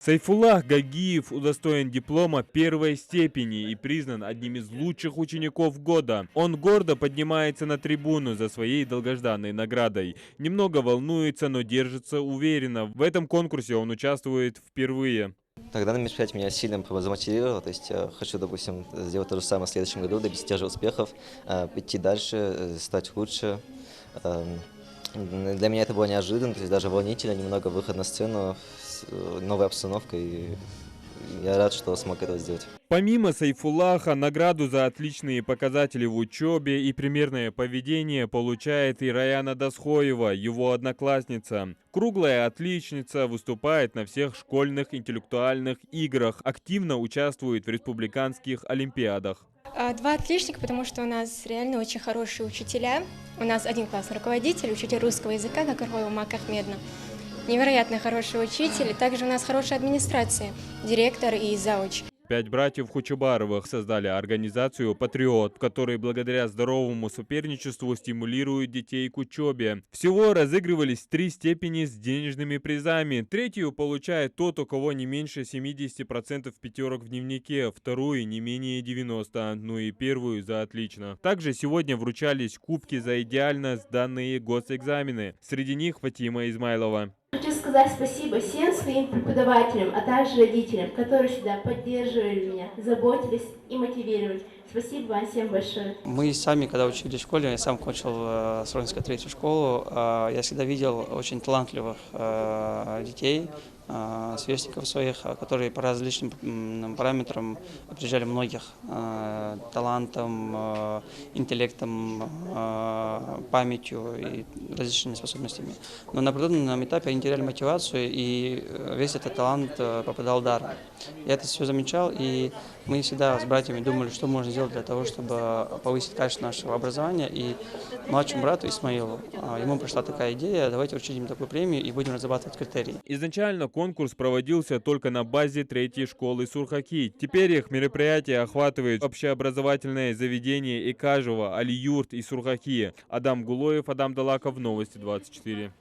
Сайфуллах Гагиев удостоен диплома первой степени и признан одним из лучших учеников года. Он гордо поднимается на трибуну за своей долгожданной наградой. Немного волнуется, но держится уверенно. В этом конкурсе он участвует впервые. Тогда на мероприятие меня сильно замотивировало, то есть я хочу, допустим, сделать то же самое в следующем году, добиться тех же успехов, идти дальше, стать лучше. Для меня это было неожиданно, то есть даже волнительно, немного выход на сцену, новая обстановка, и я рад, что смог это сделать. Помимо Сайфуллаха, награду за отличные показатели в учебе и примерное поведение получает и Раяна Дасхоева, его одноклассница. Круглая отличница, выступает на всех школьных интеллектуальных играх, активно участвует в республиканских олимпиадах. Два отличника, потому что у нас реально очень хорошие учителя. У нас один классный руководитель, учитель русского языка, Гакарова Мак Ахмедовна. Невероятно хороший учитель. Также у нас хорошая администрация, директор и зауч. 5 братьев Хучубаровых создали организацию «Патриот», в которой благодаря здоровому соперничеству стимулируют детей к учебе. Всего разыгрывались 3 степени с денежными призами. Третью получает тот, у кого не меньше 70% пятерок в дневнике, вторую не менее 90%, ну и первую за отлично. Также сегодня вручались кубки за идеально сданные госэкзамены. Среди них Фатима Измайлова. Хочу сказать спасибо всем своим преподавателям, а также родителям, которые всегда поддерживали меня, заботились и мотивировали. Спасибо вам всем большое. Мы сами, когда учились в школе, я сам кончил Сронскую третью школу, я всегда видел очень талантливых детей, сверстников своих, которые по различным параметрам опережали многих талантом, интеллектом, памятью и различными способностями. Но на определенном этапе они теряли мотивацию, и весь этот талант попадал даром. Я это все замечал, и мы всегда с братьями думали, что можно сделать для того, чтобы повысить качество нашего образования. И младшему брату Исмаилу, ему пришла такая идея: давайте вручить им такую премию и будем разрабатывать критерии. Изначально конкурс проводился только на базе третьей школы Сурхаки. Теперь их мероприятие охватывает общеобразовательное заведение Икажево, Али-Юрт и Сурхаки. Адам Гулоев, Адам Далаков, Новости 24.